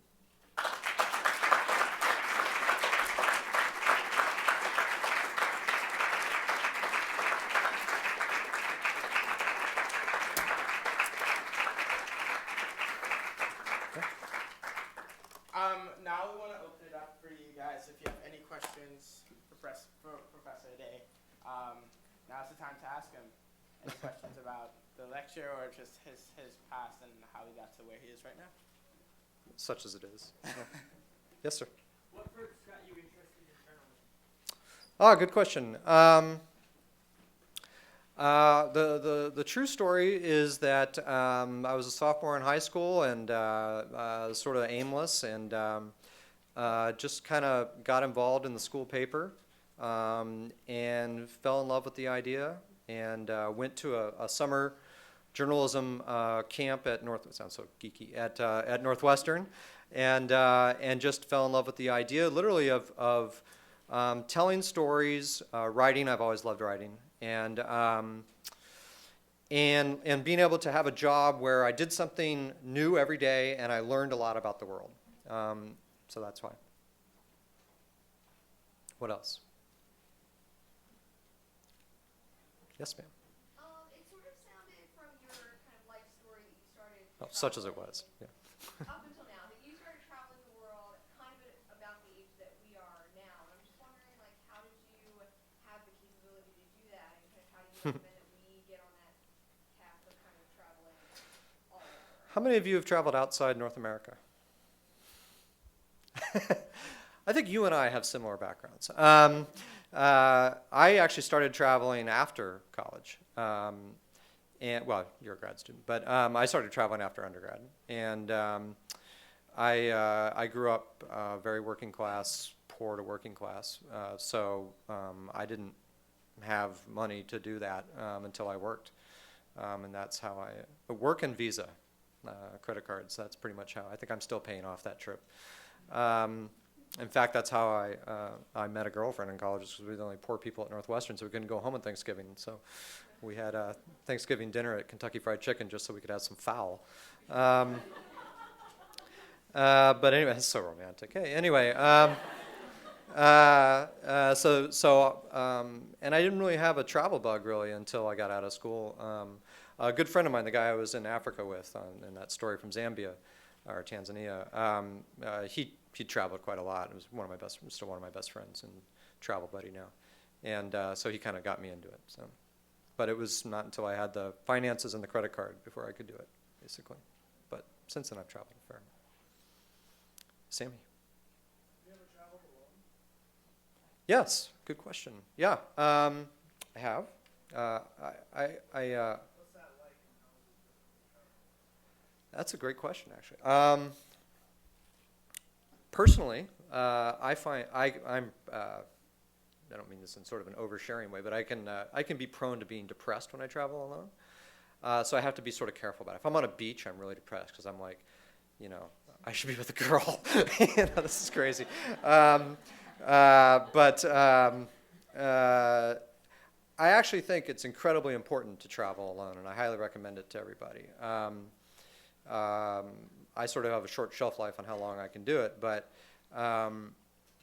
Now we want to open it up for you guys. If you have any questions for Professor Aday, now's the time to ask him. Any questions about the lecture or just his past and how he got to where he is right now? Such as it is. Yeah. Yes, sir. What first got you interested in journalism? Ah, good question. The true story is that I was a sophomore in high school and sort of aimless and just kind of got involved in the school paper and fell in love with the idea and went to a summer journalism camp at it sounds so geeky, at Northwestern and just fell in love with the idea literally of telling stories, writing. I've always loved writing. And being able to have a job where I did something new every day and I learned a lot about the world. So that's why. What else? Yes, ma'am. It sort of sounded from your kind of life story that you started. Oh, such as it was. Yeah. Up until now, that you started traveling the world kind of at about the age that we are now. And I'm just wondering, like, how did you have the capability to do that? And kind of how do you recommend that we get on that path of kind of traveling all over? How many of you have traveled outside North America? I think you and I have similar backgrounds. I actually started traveling after college. And well, you're a grad student, but I started traveling after undergrad. And I grew up very working class, poor to working class. So I didn't have money to do that until I worked. And that's how work and Visa, credit cards. That's pretty much how. I think I'm still paying off that trip. In fact, that's how I met a girlfriend in college, because we were the only poor people at Northwestern, so we couldn't go home on Thanksgiving. So we had Thanksgiving dinner at Kentucky Fried Chicken just so we could have some fowl. But anyway, it's so romantic. Hey, anyway, and I didn't really have a travel bug really until I got out of school. A good friend of mine, the guy I was in Africa with, in that story from Zambia or Tanzania, he traveled quite a lot. It was still one of my best friends and travel buddy now, and so he kind of got me into it. So, but it was not until I had the finances and the credit card before I could do it, basically. But since then, I've traveled a fair amount. Sammy. Have you ever traveled alone? Yes, good question. Yeah, I have. What's that like, and how is it different from traveling? That's a great question, actually. Personally, I find I'm. I don't mean this in sort of an oversharing way, but I can be prone to being depressed when I travel alone. So I have to be sort of careful about it. If I'm on a beach, I'm really depressed because I'm like, I should be with a girl. This is crazy. But I actually think it's incredibly important to travel alone, and I highly recommend it to everybody. I sort of have a short shelf life on how long I can do it, but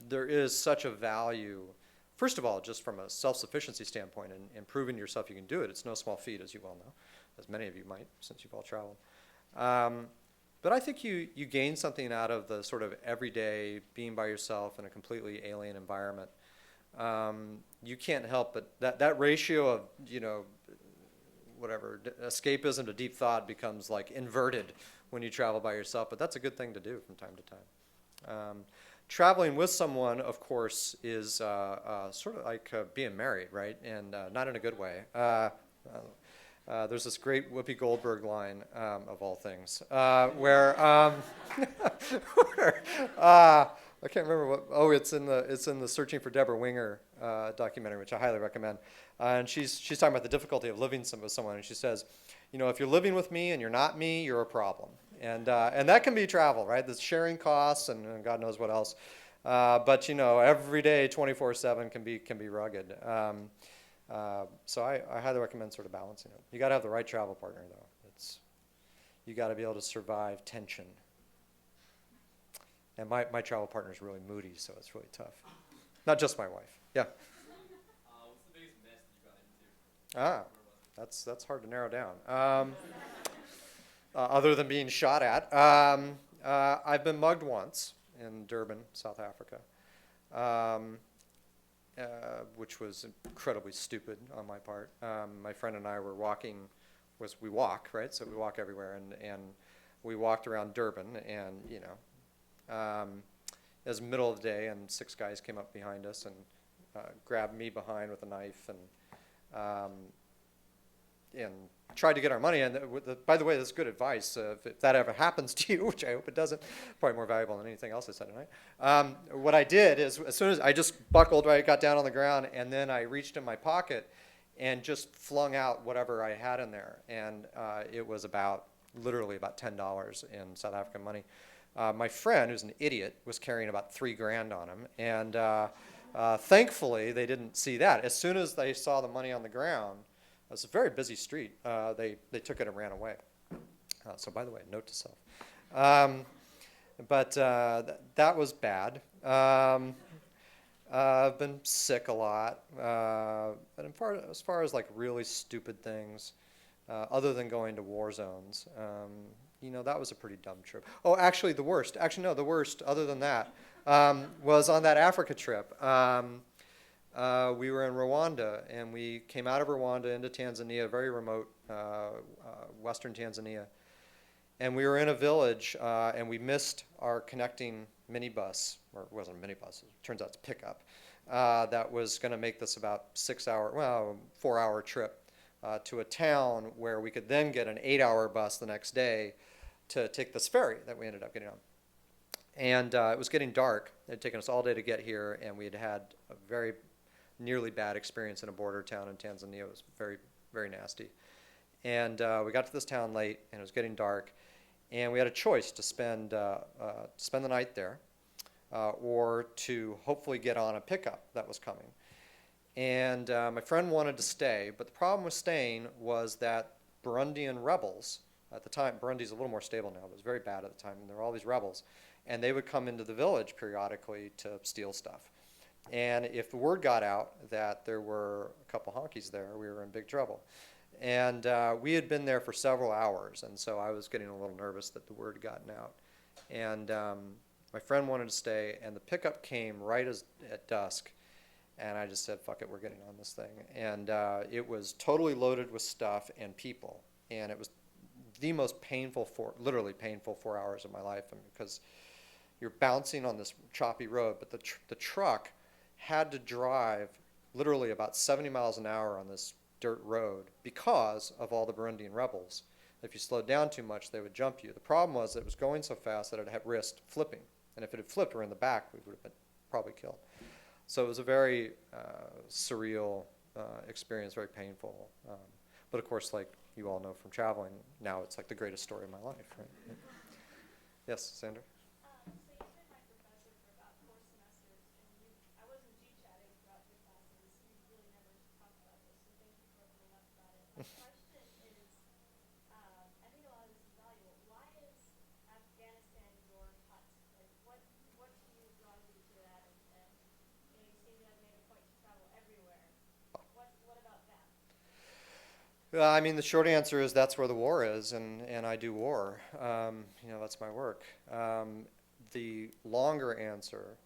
there is such a value, first of all, just from a self-sufficiency standpoint and proving to yourself you can do it. It's no small feat, as you well know, as many of you might, since you've all traveled. But I think you gain something out of the sort of everyday being by yourself in a completely alien environment. You can't help but that ratio of, whatever, escapism to deep thought becomes like inverted when you travel by yourself, but that's a good thing to do from time to time. Traveling with someone, of course, is sort of like being married, right? And not in a good way. There's this great Whoopi Goldberg line, of all things, where I can't remember what. Oh, it's in the Searching for Deborah Winger documentary, which I highly recommend. And she's talking about the difficulty of living with someone, and she says, if you're living with me and you're not me, you're a problem. And that can be travel, right? The sharing costs and God knows what else. But every day, 24/7 can be rugged. So I highly recommend sort of balancing it. You got to have the right travel partner, though. You got to be able to survive tension. And my travel partner is really moody, so it's really tough. Not just my wife. Yeah. What's the biggest mess that you got into? Ah, that's hard to narrow down. Other than being shot at, I've been mugged once in Durban, South Africa, which was incredibly stupid on my part. My friend and I were walking. We walk, right? So we walk everywhere, and we walked around Durban, and it was the middle of the day, and 6 guys came up behind us and grabbed me behind with a knife and tried to get our money. And by the way, this is good advice. If that ever happens to you, which I hope it doesn't, probably more valuable than anything else I said tonight. What I did is, as soon as I just buckled, right, got down on the ground, and then I reached in my pocket and just flung out whatever I had in there. And it was literally about $10 in South African money. My friend, who's an idiot, was carrying about $3,000 on him, and thankfully they didn't see that. As soon as they saw the money on the ground, it was a very busy street. They took it and ran away. So by the way, note to self. But that was bad. I've been sick a lot. But as far as like really stupid things, other than going to war zones, that was a pretty dumb trip. Oh, actually, the worst. Actually, no, the worst, other than that, was on that Africa trip. We were in Rwanda, and we came out of Rwanda into Tanzania, very remote western Tanzania. And we were in a village, and we missed our connecting minibus, or it wasn't a minibus, it turns out it's a pickup, that was going to make this about 4-hour trip to a town where we could then get an 8-hour bus the next day to take this ferry that we ended up getting on. And it was getting dark. It had taken us all day to get here, and we had had a very nearly bad experience in a border town in Tanzania. It was very, very nasty. And we got to this town late, and it was getting dark, and we had a choice to spend the night there or to hopefully get on a pickup that was coming. And my friend wanted to stay, but the problem with staying was that Burundian rebels, at the time, Burundi's a little more stable now, but it was very bad at the time, and there were all these rebels, and they would come into the village periodically to steal stuff. And if the word got out that there were a couple honkies there, we were in big trouble. And we had been there for several hours, and so I was getting a little nervous that the word had gotten out. And my friend wanted to stay, and the pickup came right at dusk, and I just said, fuck it, we're getting on this thing. And it was totally loaded with stuff and people, and it was the most literally painful 4 hours of my life, because you're bouncing on this choppy road, but the truck had to drive literally about 70 miles an hour on this dirt road because of all the Burundian rebels. If you slowed down too much, they would jump you. The problem was it was going so fast that it had risked flipping, and if it had flipped, we're in the back, we would have been probably killed. So it was a very surreal experience, very painful. But of course, like you all know from traveling, now it's like the greatest story of my life. Right? Yes, Sandra? So you've been my professor for about 4 semesters, and I wasn't G-chatting throughout your classes. You really never talked about this, so thank you for opening up about it. My question is, I think a lot of this is valuable. Why is Afghanistan your hut? Like, what to you draws you to that? And you seem to have made a point to travel everywhere. What about that? I mean, the short answer is that's where the war is, and I do war. That's my work. The longer answer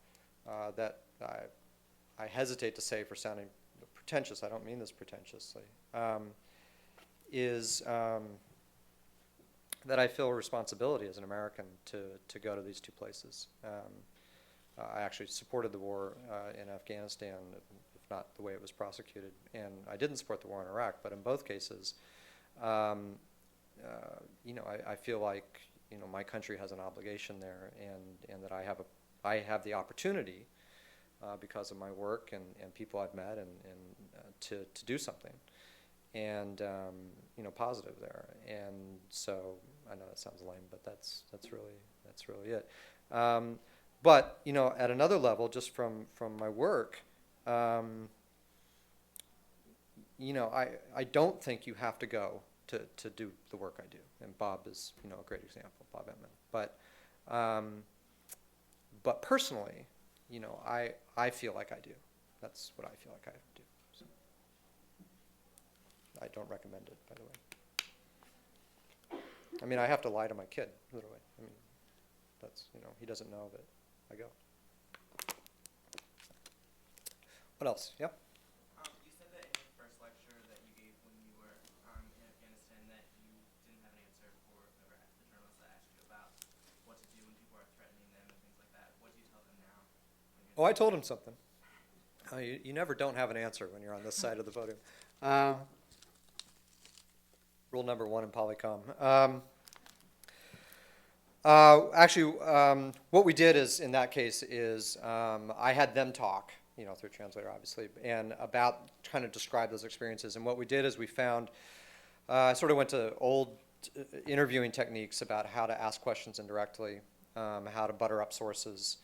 that I hesitate to say for sounding pretentious, I don't mean this pretentiously, is that I feel a responsibility as an American to go to these two places. I actually supported the war in Afghanistan, if not the way it was prosecuted, and I didn't support the war in Iraq, but in both cases, I feel like my country has an obligation there, and that I have the opportunity because of my work and people I've met and to do something, and positive there. And so I know that sounds lame, but that's really it. But at another level, just from my work, you know, I don't think you have to go to do the work I do. And Bob is, you know, a great example, Bob Ettman. But personally, you know, I feel like I do. That's what I feel like I do. So I don't recommend it, by the way. I mean, I have to lie to my kid, literally. I mean, that's, you know, he doesn't know that I go. What else? Yep. You said that in your first lecture that you gave when you were in Afghanistan that you didn't have an answer for the journalists that asked you about what to do when people are threatening them and things like that. What do you tell them now? Oh, I told him something. You never don't have an answer when you're on this side of the podium. Rule number 1 in Polycom. What we did is, in that case, is I had them talk, you know, through a translator, obviously, and about trying to describe those experiences. And what we did is we found, I sort of went to old interviewing techniques about how to ask questions indirectly, how to butter up sources,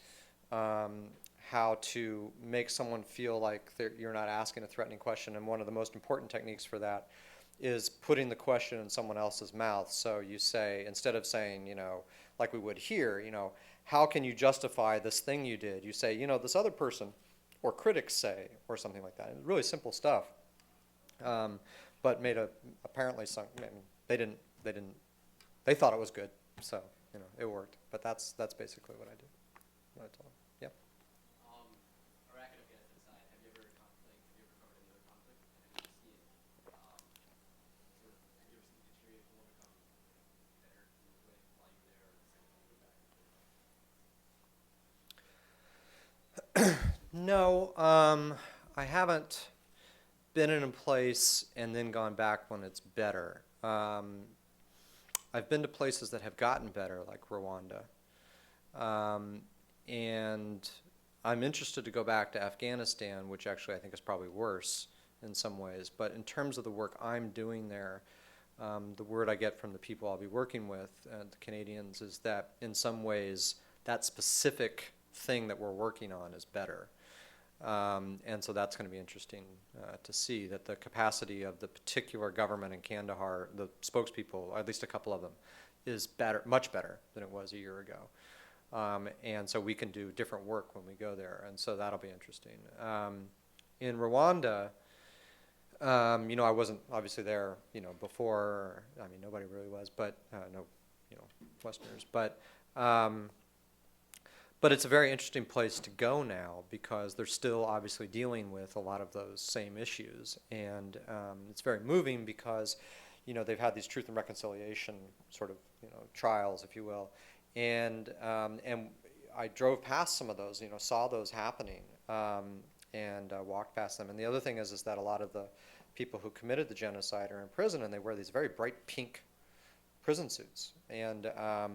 how to make someone feel like you're not asking a threatening question. And one of the most important techniques for that is putting the question in someone else's mouth. So you say, instead of saying, you know, like we would here, you know, how can you justify this thing you did? You say, you know, this other person, or critics say, or something like that. Really simple stuff, but made apparently some. I mean, they thought it was good, so you know it worked. But that's basically what I do. What I told them. Yeah. Iraq and Afghanistan aside, have you ever covered any other conflict? And have you seen have you ever seen the deterioration will become better while you were there, or the second time you go back? No, I haven't been in a place and then gone back when it's better. I've been to places that have gotten better, like Rwanda. And I'm interested to go back to Afghanistan, which actually I think is probably worse in some ways. But in terms of the work I'm doing there, the word I get from the people I'll be working with, the Canadians, is that in some ways that specific thing that we're working on is better. And so that's going to be interesting to see that the capacity of the particular government in Kandahar, the spokespeople, at least a couple of them, is better, much better than it was a year ago. And so we can do different work when we go there, and so that'll be interesting. In Rwanda, you know, I wasn't obviously there, you know, before. I mean, nobody really was, but no, you know, Westerners, but it's a very interesting place to go now because they're still obviously dealing with a lot of those same issues. And it's very moving because, you know, they've had these truth and reconciliation sort of, you know, trials, if you will. And I drove past some of those, you know, saw those happening and walked past them. And the other thing is that a lot of the people who committed the genocide are in prison, and they wear these very bright pink prison suits. And I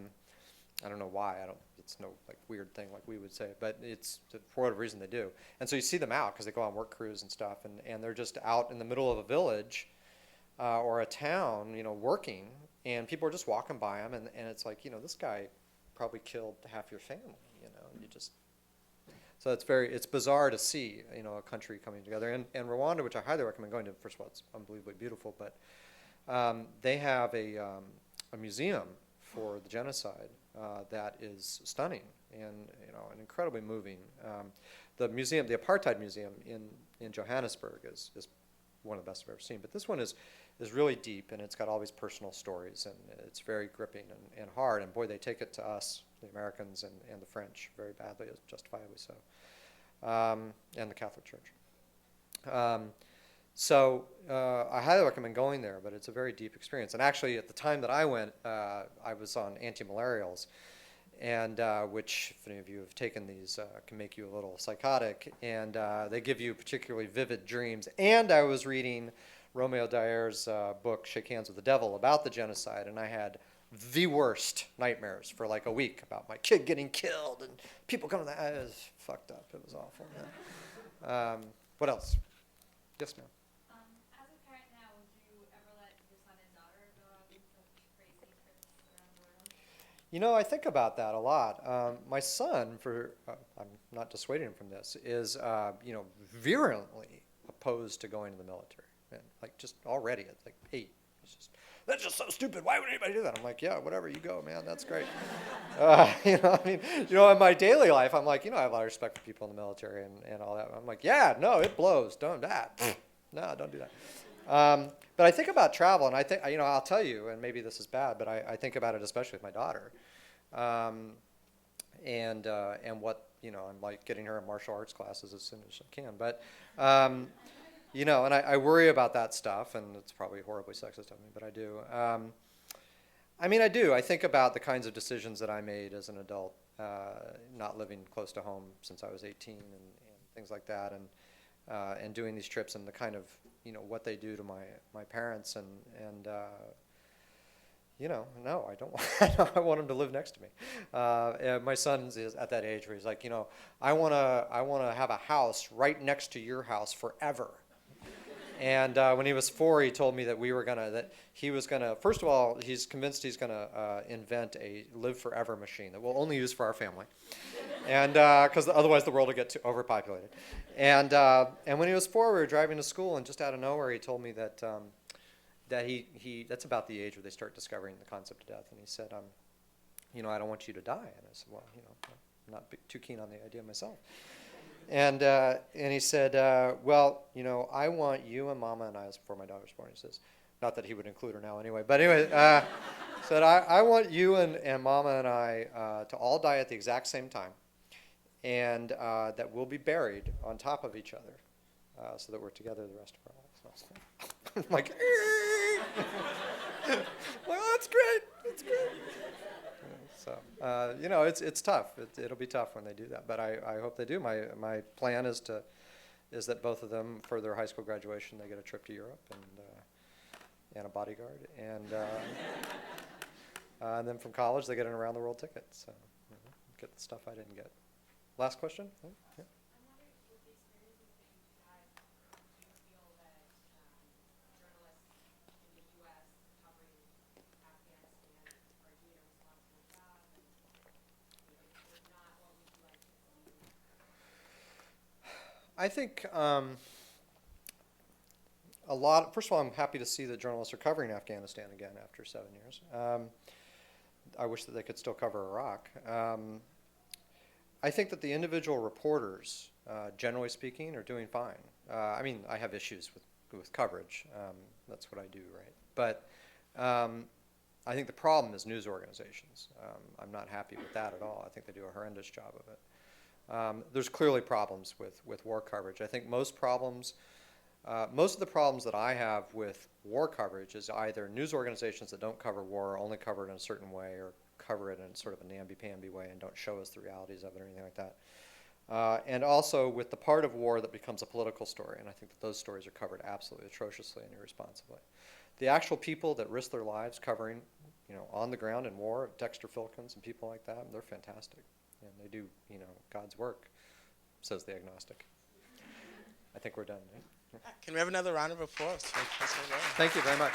don't know why. It's no like weird thing like we would say, but it's for whatever reason they do. And so you see them out because they go on work crews and stuff, and they're just out in the middle of a village or a town, you know, working, and people are just walking by them, and it's like, you know, this guy probably killed half your family, you know, and you just. So it's bizarre to see, you know, a country coming together. And Rwanda, which I highly recommend going to. First of all, it's unbelievably beautiful, but they have a museum for the genocide that is stunning and, you know, and incredibly moving. The museum, the Apartheid Museum in Johannesburg is one of the best I've ever seen. But this one is really deep, and it's got all these personal stories, and it's very gripping and hard. And boy, they take it to us, the Americans and the French, very badly, justifiably so, and the Catholic Church. So I highly recommend going there, but it's a very deep experience. And actually, at the time that I went, I was on antimalarials, and which, if any of you have taken these, can make you a little psychotic. And they give you particularly vivid dreams. And I was reading Romeo Dayer's book, Shake Hands with the Devil, about the genocide, and I had the worst nightmares for like a week about my kid getting killed and people coming. It was fucked up. It was awful. Man. What else? Yes, ma'am. As a parent now, would you ever let your son and daughter go on these crazy trips around the world? You know, I think about that a lot. My son, I'm not dissuading him from this, is you know, virulently opposed to going to the military. And like just already at like 8. It's just, that's just so stupid. Why would anybody do that? I'm like, yeah, whatever, you go, man. That's great. I mean, in my daily life, I'm like, I have a lot of respect for people in the military and all that. I'm like, yeah, no, it blows. Don't that. No, don't do that. But I think about travel, and I think, I'll tell you, and maybe this is bad, but I think about it especially with my daughter. And what, I'm like getting her in martial arts classes as soon as I can. But, and I worry about that stuff, and it's probably horribly sexist of me, but I do. I do. I think about the kinds of decisions that I made as an adult, not living close to home since I was 18 and things like that, and doing these trips and the kind of, what they do to my parents and no, I don't want, I want him to live next to me. And my son is at that age where he's like, I want to have a house right next to your house forever. And when he was 4, he told me that he was gonna, first of all, he's convinced he's gonna invent a live forever machine that we'll only use for our family. And because otherwise the world will get too overpopulated. And when he was 4, we were driving to school, and just out of nowhere he told me that that's about the age where they start discovering the concept of death. And he said, I don't want you to die. And I said, well, I'm not too keen on the idea myself. And he said, well, I want you and Mama and I, as before my daughter was born, he says, not that he would include her now anyway, but anyway, said, I want you and Mama and I to all die at the exact same time, and that we'll be buried on top of each other so that we're together the rest of our lives. I'm like, well, that's great. That's great. So, it's tough. It'll be tough when they do that, but I hope they do. My plan is that both of them, for their high school graduation, they get a trip to Europe and a bodyguard, and then from college they get an around the world ticket. So, get the stuff I didn't get. Last question? Yeah. I'm wondering, with the experiences that you've had, do you feel that journalists in the U.S. covering Afghanistan are doing a responsible job? And if not, what would you like to see? I think first of all, I'm happy to see that journalists are covering Afghanistan again after 7 years. I wish that they could still cover Iraq. I think that the individual reporters, generally speaking, are doing fine. I have issues with coverage. That's what I do, right? But I think the problem is news organizations. I'm not happy with that at all. I think they do a horrendous job of it. There's clearly problems with war coverage. I think most of the problems that I have with war coverage is either news organizations that don't cover war, only cover it in a certain way, or cover it in sort of a namby-pamby way and don't show us the realities of it or anything like that. And also with the part of war that becomes a political story, and I think that those stories are covered absolutely atrociously and irresponsibly. The actual people that risk their lives covering, on the ground in war, Dexter Filkins and people like that, they're fantastic. And they do, God's work, says the agnostic. I think we're done. Right? Can we have another round of applause for Professor Aday? Thank you very much.